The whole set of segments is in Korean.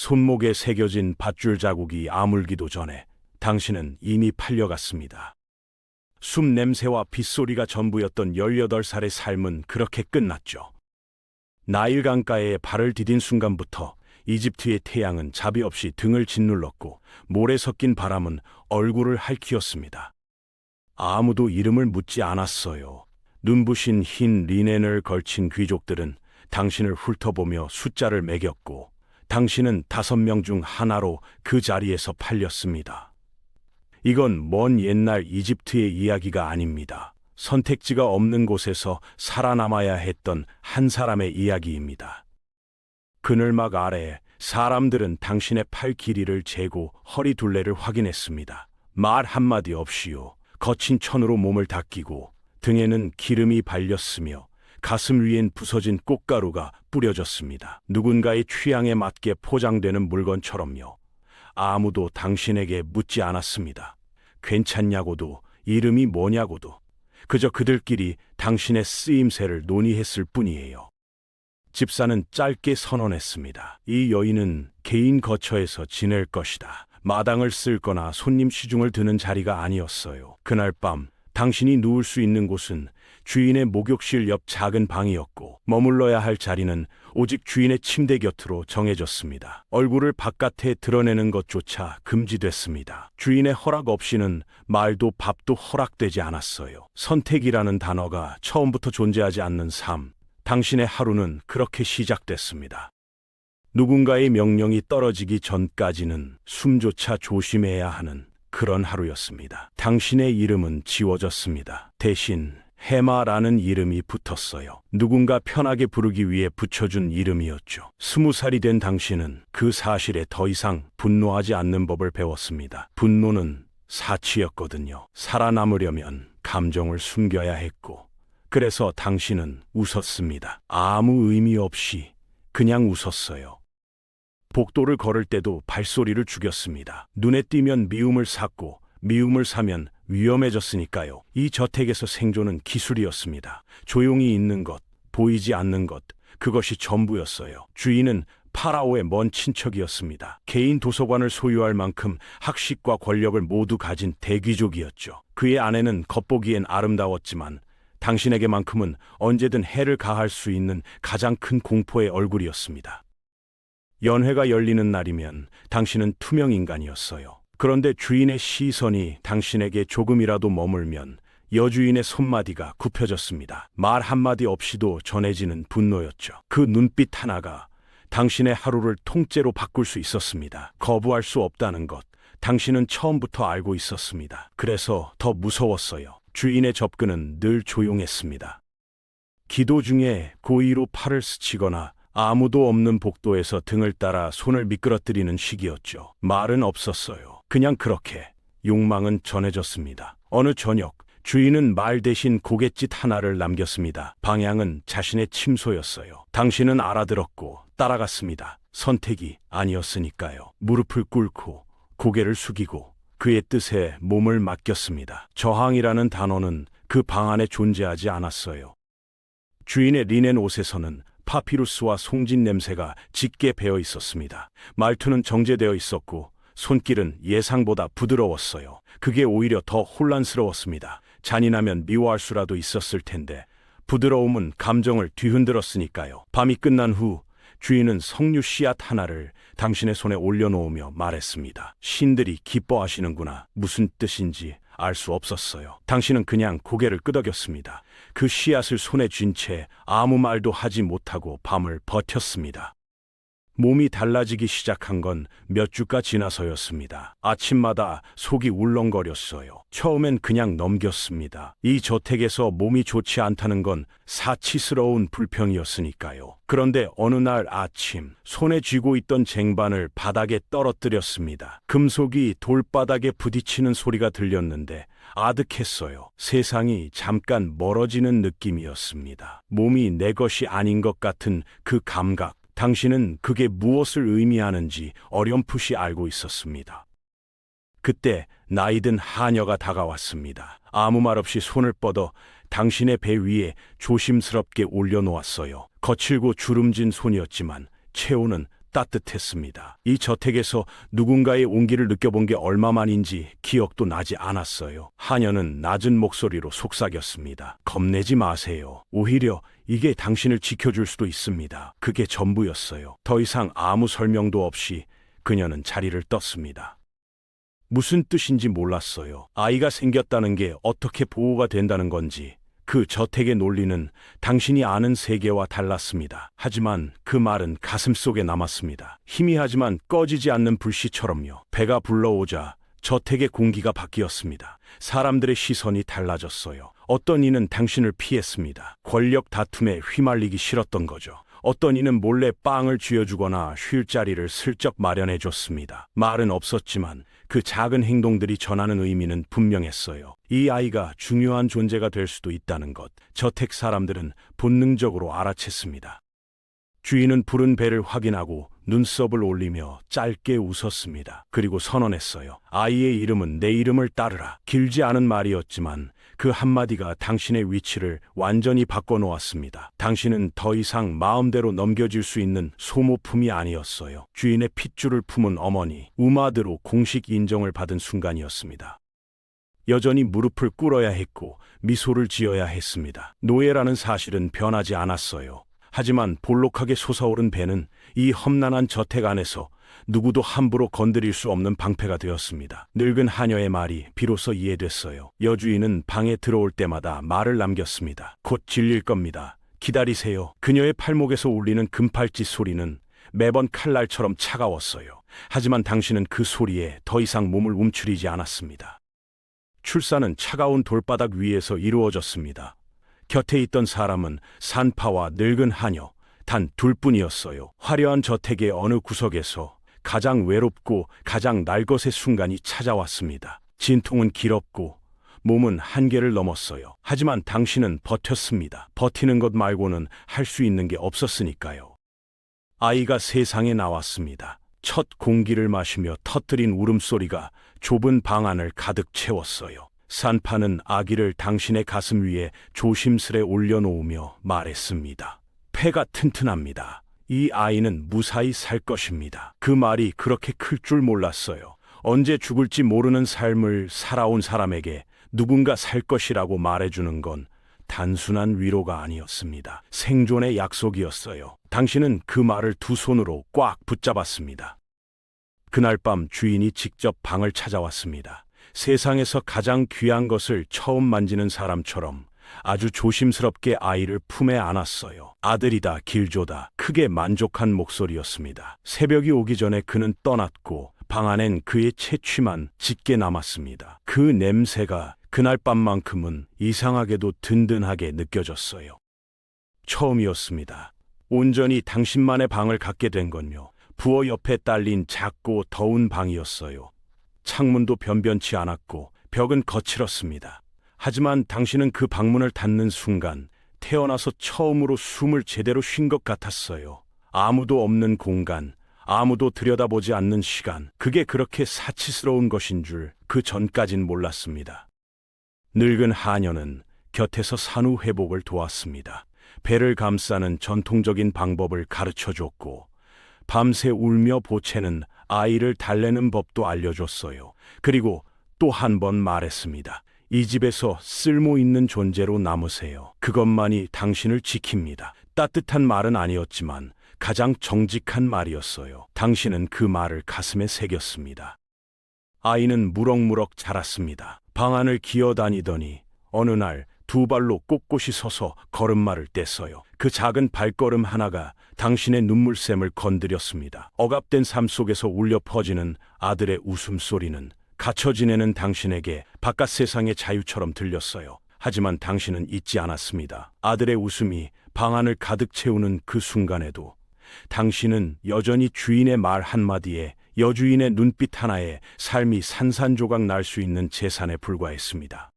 손목에 새겨진 밧줄 자국이 아물기도 전에 당신은 이미 팔려갔습니다. 숨 냄새와 빗소리가 전부였던 18살의 삶은 그렇게 끝났죠. 나일 강가에 발을 디딘 순간부터 이집트의 태양은 자비 없이 등을 짓눌렀고 모래 섞인 바람은 얼굴을 핥히었습니다. 아무도 이름을 묻지 않았어요. 눈부신 흰 리넨을 걸친 귀족들은 당신을 훑어보며 숫자를 매겼고 당신은 5명 중 하나로 그 자리에서 팔렸습니다. 이건 먼 옛날 이집트의 이야기가 아닙니다. 선택지가 없는 곳에서 살아남아야 했던 한 사람의 이야기입니다. 그늘막 아래 사람들은 당신의 팔 길이를 재고 허리 둘레를 확인했습니다. 말 한마디 없이요. 거친 천으로 몸을 닦이고 등에는 기름이 발렸으며 가슴 위엔 부서진 꽃가루가 뿌려졌습니다. 누군가의 취향에 맞게 포장되는 물건처럼요. 아무도 당신에게 묻지 않았습니다. 괜찮냐고도 이름이 뭐냐고도 그저 그들끼리 당신의 쓰임새를 논의했을 뿐이에요. 집사는 짧게 선언했습니다. 이 여인은 개인 거처에서 지낼 것이다. 마당을 쓸 거나 손님 시중을 드는 자리가 아니었어요. 그날 밤 당신이 누울 수 있는 곳은 주인의 목욕실 옆 작은 방이었고 머물러야 할 자리는 오직 주인의 침대 곁으로 정해졌습니다. 얼굴을 바깥에 드러내는 것조차 금지됐습니다. 주인의 허락 없이는 말도 밥도 허락되지 않았어요. 선택이라는 단어가 처음부터 존재하지 않는 삶, 당신의 하루는 그렇게 시작됐습니다. 누군가의 명령이 떨어지기 전까지는 숨조차 조심해야 하는 그런 하루였습니다. 당신의 이름은 지워졌습니다. 대신 해마라는 이름이 붙었어요. 누군가 편하게 부르기 위해 붙여준 이름이었죠. 20살이 된 당신은 그 사실에 더 이상 분노하지 않는 법을 배웠습니다. 분노는 사치였거든요. 살아남으려면 감정을 숨겨야 했고, 그래서 당신은 웃었습니다. 아무 의미 없이 그냥 웃었어요. 복도를 걸을 때도 발소리를 죽였습니다. 눈에 띄면 미움을 샀고 미움을 사면 위험해졌으니까요. 이 저택에서 생존은 기술이었습니다. 조용히 있는 것, 보이지 않는 것, 그것이 전부였어요. 주인은 파라오의 먼 친척이었습니다. 개인 도서관을 소유할 만큼 학식과 권력을 모두 가진 대귀족이었죠. 그의 아내는 겉보기엔 아름다웠지만 당신에게만큼은 언제든 해를 가할 수 있는 가장 큰 공포의 얼굴이었습니다. 연회가 열리는 날이면 당신은 투명 인간이었어요. 그런데 주인의 시선이 당신에게 조금이라도 머물면 여주인의 손마디가 굽혀졌습니다. 말 한마디 없이도 전해지는 분노였죠. 그 눈빛 하나가 당신의 하루를 통째로 바꿀 수 있었습니다. 거부할 수 없다는 것, 당신은 처음부터 알고 있었습니다. 그래서 더 무서웠어요. 주인의 접근은 늘 조용했습니다. 기도 중에 고의로 팔을 스치거나 아무도 없는 복도에서 등을 따라 손을 미끄러뜨리는 시기였죠. 말은 없었어요. 그냥 그렇게 욕망은 전해졌습니다. 어느 저녁 주인은 말 대신 고갯짓 하나를 남겼습니다. 방향은 자신의 침소였어요. 당신은 알아들었고 따라갔습니다. 선택이 아니었으니까요. 무릎을 꿇고 고개를 숙이고 그의 뜻에 몸을 맡겼습니다. 저항이라는 단어는 그 방 안에 존재하지 않았어요. 주인의 리넨 옷에서는 파피루스와 송진 냄새가 짙게 배어 있었습니다. 말투는 정제되어 있었고 손길은 예상보다 부드러웠어요. 그게 오히려 더 혼란스러웠습니다. 잔인하면 미워할 수라도 있었을 텐데 부드러움은 감정을 뒤흔들었으니까요. 밤이 끝난 후 주인은 석류 씨앗 하나를 당신의 손에 올려놓으며 말했습니다. 신들이 기뻐하시는구나. 무슨 뜻인지 알 수 없었어요. 당신은 그냥 고개를 끄덕였습니다. 그 씨앗을 손에 쥔 채 아무 말도 하지 못하고 밤을 버텼습니다. 몸이 달라지기 시작한 건 몇 주가 지나서였습니다. 아침마다 속이 울렁거렸어요. 처음엔 그냥 넘겼습니다. 이 저택에서 몸이 좋지 않다는 건 사치스러운 불평이었으니까요. 그런데 어느 날 아침 손에 쥐고 있던 쟁반을 바닥에 떨어뜨렸습니다. 금속이 돌바닥에 부딪히는 소리가 들렸는데 아득했어요. 세상이 잠깐 멀어지는 느낌이었습니다. 몸이 내 것이 아닌 것 같은 그 감각. 당신은 그게 무엇을 의미하는지 어렴풋이 알고 있었습니다. 그때 나이든 하녀가 다가왔습니다. 아무 말 없이 손을 뻗어 당신의 배 위에 조심스럽게 올려놓았어요. 거칠고 주름진 손이었지만 체온은 따뜻했습니다. 이 저택에서 누군가의 온기를 느껴본 게 얼마만인지 기억도 나지 않았어요. 하녀는 낮은 목소리로 속삭였습니다. 겁내지 마세요. 오히려 이게 당신을 지켜줄 수도 있습니다. 그게 전부였어요. 더 이상 아무 설명도 없이 그녀는 자리를 떴습니다. 무슨 뜻인지 몰랐어요. 아이가 생겼다는 게 어떻게 보호가 된다는 건지. 그 저택의 논리는 당신이 아는 세계와 달랐습니다. 하지만 그 말은 가슴속에 남았습니다. 희미하지만 꺼지지 않는 불씨처럼요. 배가 불러오자 저택의 공기가 바뀌었습니다. 사람들의 시선이 달라졌어요. 어떤 이는 당신을 피했습니다. 권력 다툼에 휘말리기 싫었던 거죠. 어떤 이는 몰래 빵을 쥐어주거나 쉴 자리를 슬쩍 마련해줬습니다. 말은 없었지만 그 작은 행동들이 전하는 의미는 분명했어요. 이 아이가 중요한 존재가 될 수도 있다는 것. 저택 사람들은 본능적으로 알아챘습니다. 주인은 부른 배를 확인하고 눈썹을 올리며 짧게 웃었습니다. 그리고 선언했어요. 아이의 이름은 내 이름을 따르라. 길지 않은 말이었지만 그 한마디가 당신의 위치를 완전히 바꿔놓았습니다. 당신은 더 이상 마음대로 넘겨질 수 있는 소모품이 아니었어요. 주인의 핏줄을 품은 어머니, 우마드로 공식 인정을 받은 순간이었습니다. 여전히 무릎을 꿇어야 했고 미소를 지어야 했습니다. 노예라는 사실은 변하지 않았어요. 하지만 볼록하게 솟아오른 배는 이 험난한 저택 안에서 누구도 함부로 건드릴 수 없는 방패가 되었습니다. 늙은 하녀의 말이 비로소 이해됐어요. 여주인은 방에 들어올 때마다 말을 남겼습니다. 곧 질릴 겁니다. 기다리세요. 그녀의 팔목에서 울리는 금팔찌 소리는 매번 칼날처럼 차가웠어요. 하지만 당신은 그 소리에 더 이상 몸을 움츠리지 않았습니다. 출산은 차가운 돌바닥 위에서 이루어졌습니다. 곁에 있던 사람은 산파와 늙은 하녀, 단 둘뿐이었어요. 화려한 저택의 어느 구석에서 가장 외롭고 가장 날것의 순간이 찾아왔습니다. 진통은 길었고 몸은 한계를 넘었어요. 하지만 당신은 버텼습니다. 버티는 것 말고는 할 수 있는 게 없었으니까요. 아이가 세상에 나왔습니다. 첫 공기를 마시며 터뜨린 울음소리가 좁은 방 안을 가득 채웠어요. 산파는 아기를 당신의 가슴 위에 조심스레 올려놓으며 말했습니다. 폐가 튼튼합니다. 이 아이는 무사히 살 것입니다. 그 말이 그렇게 클 줄 몰랐어요. 언제 죽을지 모르는 삶을 살아온 사람에게 누군가 살 것이라고 말해주는 건 단순한 위로가 아니었습니다. 생존의 약속이었어요. 당신은 그 말을 두 손으로 꽉 붙잡았습니다. 그날 밤 주인이 직접 방을 찾아왔습니다. 세상에서 가장 귀한 것을 처음 만지는 사람처럼 아주 조심스럽게 아이를 품에 안았어요. 아들이다, 길조다. 크게 만족한 목소리였습니다. 새벽이 오기 전에 그는 떠났고 방 안엔 그의 채취만 짙게 남았습니다. 그 냄새가 그날 밤만큼은 이상하게도 든든하게 느껴졌어요. 처음이었습니다. 온전히 당신만의 방을 갖게 된 건요. 부엌 옆에 딸린 작고 더운 방이었어요. 창문도 변변치 않았고 벽은 거칠었습니다. 하지만 당신은 그 방문을 닫는 순간 태어나서 처음으로 숨을 제대로 쉰 것 같았어요. 아무도 없는 공간, 아무도 들여다보지 않는 시간, 그게 그렇게 사치스러운 것인 줄 그 전까진 몰랐습니다. 늙은 하녀는 곁에서 산후 회복을 도왔습니다. 배를 감싸는 전통적인 방법을 가르쳐줬고 밤새 울며 보채는 아이를 달래는 법도 알려줬어요. 그리고 또 한 번 말했습니다. 이 집에서 쓸모 있는 존재로 남으세요. 그것만이 당신을 지킵니다. 따뜻한 말은 아니었지만 가장 정직한 말이었어요. 당신은 그 말을 가슴에 새겼습니다. 아이는 무럭무럭 자랐습니다. 방 안을 기어다니더니 어느 날 두 발로 꼿꼿이 서서 걸음마를 뗐어요. 그 작은 발걸음 하나가 당신의 눈물샘을 건드렸습니다. 억압된 삶 속에서 울려 퍼지는 아들의 웃음소리는 갇혀 지내는 당신에게 바깥 세상의 자유처럼 들렸어요. 하지만 당신은 잊지 않았습니다. 아들의 웃음이 방 안을 가득 채우는 그 순간에도 당신은 여전히 주인의 말 한마디에 여주인의 눈빛 하나에 삶이 산산조각 날 수 있는 재산에 불과했습니다.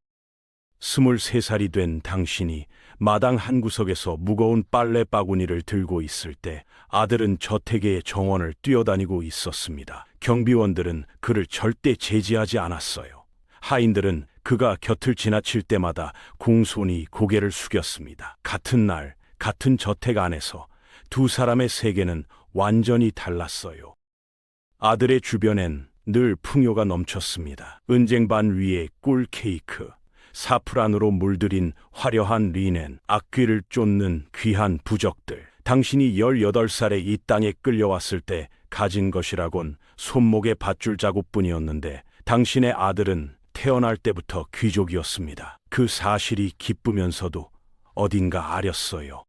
23살이 된 당신이 마당 한구석에서 무거운 빨래 바구니를 들고 있을 때 아들은 저택의 정원을 뛰어다니고 있었습니다. 경비원들은 그를 절대 제지하지 않았어요. 하인들은 그가 곁을 지나칠 때마다 공손히 고개를 숙였습니다. 같은 날, 같은 저택 안에서 두 사람의 세계는 완전히 달랐어요. 아들의 주변엔 늘 풍요가 넘쳤습니다. 은쟁반 위에 꿀 케이크, 사프란으로 물들인 화려한 리넨, 악귀를 쫓는 귀한 부적들. 당신이 18살에 이 땅에 끌려왔을 때 가진 것이라곤 손목의 밧줄 자국뿐이었는데 당신의 아들은 태어날 때부터 귀족이었습니다. 그 사실이 기쁘면서도 어딘가 아렸어요.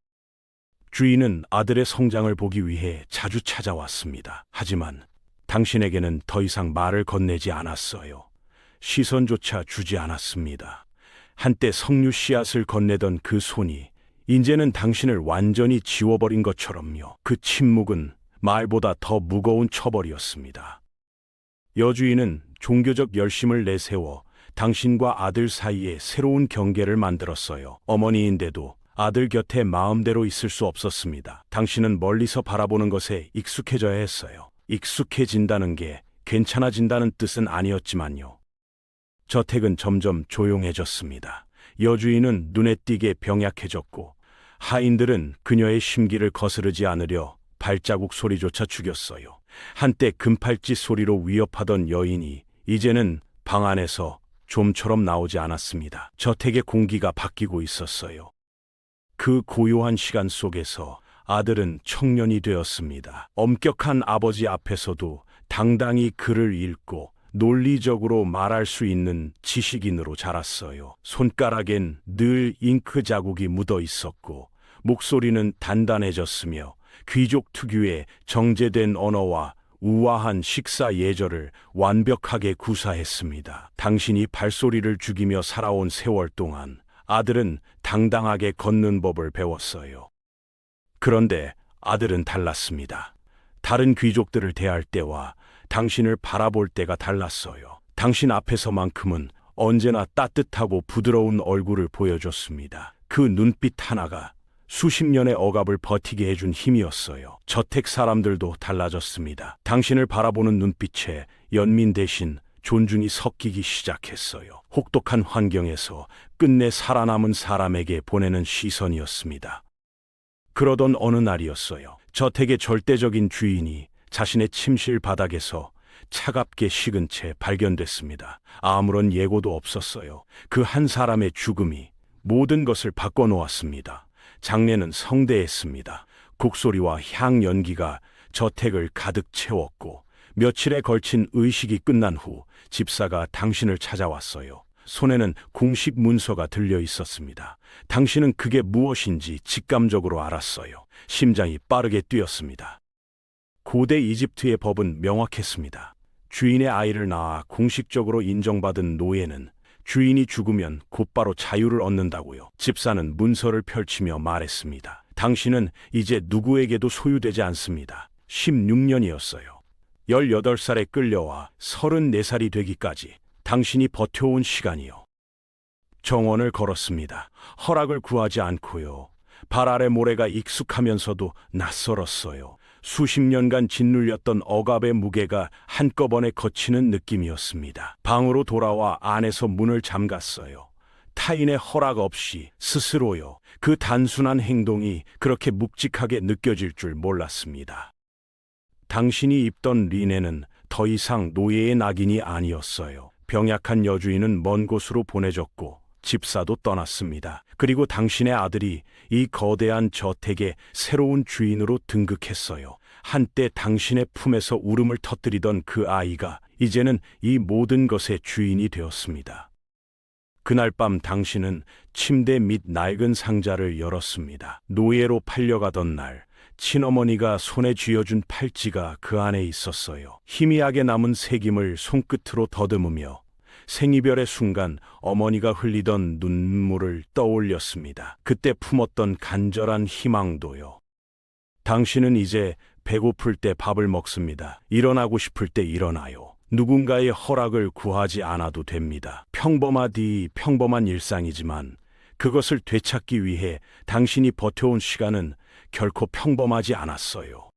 주인은 아들의 성장을 보기 위해 자주 찾아왔습니다. 하지만 당신에게는 더 이상 말을 건네지 않았어요. 시선조차 주지 않았습니다. 한때 석류 씨앗을 건네던 그 손이 이제는 당신을 완전히 지워버린 것처럼요. 그 침묵은 말보다 더 무거운 처벌이었습니다. 여주인은 종교적 열심을 내세워 당신과 아들 사이에 새로운 경계를 만들었어요. 어머니인데도 아들 곁에 마음대로 있을 수 없었습니다. 당신은 멀리서 바라보는 것에 익숙해져야 했어요. 익숙해진다는 게 괜찮아진다는 뜻은 아니었지만요. 저택은 점점 조용해졌습니다. 여주인은 눈에 띄게 병약해졌고 하인들은 그녀의 심기를 거스르지 않으려 발자국 소리조차 죽였어요. 한때 금팔찌 소리로 위협하던 여인이 이제는 방 안에서 좀처럼 나오지 않았습니다. 저택의 공기가 바뀌고 있었어요. 그 고요한 시간 속에서 아들은 청년이 되었습니다. 엄격한 아버지 앞에서도 당당히 글을 읽고 논리적으로 말할 수 있는 지식인으로 자랐어요. 손가락엔 늘 잉크 자국이 묻어 있었고 목소리는 단단해졌으며 귀족 특유의 정제된 언어와 우아한 식사 예절을 완벽하게 구사했습니다. 당신이 발소리를 죽이며 살아온 세월 동안 아들은 당당하게 걷는 법을 배웠어요. 그런데 아들은 달랐습니다. 다른 귀족들을 대할 때와 당신을 바라볼 때가 달랐어요. 당신 앞에서만큼은 언제나 따뜻하고 부드러운 얼굴을 보여줬습니다. 그 눈빛 하나가 수십 년의 억압을 버티게 해준 힘이었어요. 저택 사람들도 달라졌습니다. 당신을 바라보는 눈빛에 연민 대신 존중이 섞이기 시작했어요. 혹독한 환경에서 끝내 살아남은 사람에게 보내는 시선이었습니다. 그러던 어느 날이었어요. 저택의 절대적인 주인이 자신의 침실 바닥에서 차갑게 식은 채 발견됐습니다. 아무런 예고도 없었어요. 그 한 사람의 죽음이 모든 것을 바꿔놓았습니다. 장례는 성대했습니다. 곡소리와 향 연기가 저택을 가득 채웠고 며칠에 걸친 의식이 끝난 후 집사가 당신을 찾아왔어요. 손에는 공식 문서가 들려 있었습니다. 당신은 그게 무엇인지 직감적으로 알았어요. 심장이 빠르게 뛰었습니다. 고대 이집트의 법은 명확했습니다. 주인의 아이를 낳아 공식적으로 인정받은 노예는 주인이 죽으면 곧바로 자유를 얻는다고요. 집사는 문서를 펼치며 말했습니다. 당신은 이제 누구에게도 소유되지 않습니다. 16년이었어요. 18살에 끌려와 34살이 되기까지 당신이 버텨온 시간이요. 정원을 걸었습니다. 허락을 구하지 않고요. 발 아래 모래가 익숙하면서도 낯설었어요. 수십 년간 짓눌렸던 억압의 무게가 한꺼번에 거치는 느낌이었습니다. 방으로 돌아와 안에서 문을 잠갔어요. 타인의 허락 없이 스스로요. 그 단순한 행동이 그렇게 묵직하게 느껴질 줄 몰랐습니다. 당신이 입던 리넨은 더 이상 노예의 낙인이 아니었어요. 병약한 여주인은 먼 곳으로 보내졌고 집사도 떠났습니다. 그리고 당신의 아들이 이 거대한 저택의 새로운 주인으로 등극했어요. 한때 당신의 품에서 울음을 터뜨리던 그 아이가 이제는 이 모든 것의 주인이 되었습니다. 그날 밤 당신은 침대 밑 낡은 상자를 열었습니다. 노예로 팔려가던 날 친어머니가 손에 쥐어준 팔찌가 그 안에 있었어요. 희미하게 남은 새김을 손끝으로 더듬으며 생이별의 순간 어머니가 흘리던 눈물을 떠올렸습니다. 그때 품었던 간절한 희망도요. 당신은 이제 배고플 때 밥을 먹습니다. 일어나고 싶을 때 일어나요. 누군가의 허락을 구하지 않아도 됩니다. 평범하디 평범한 일상이지만 그것을 되찾기 위해 당신이 버텨온 시간은 결코 평범하지 않았어요.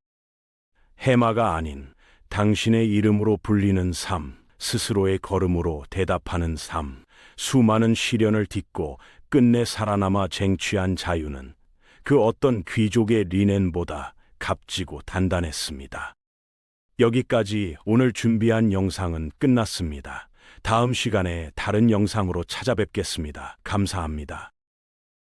해마가 아닌 당신의 이름으로 불리는 삶, 스스로의 걸음으로 대답하는 삶, 수많은 시련을 딛고 끝내 살아남아 쟁취한 자유는 그 어떤 귀족의 리넨보다 값지고 단단했습니다. 여기까지 오늘 준비한 영상은 끝났습니다. 다음 시간에 다른 영상으로 찾아뵙겠습니다. 감사합니다.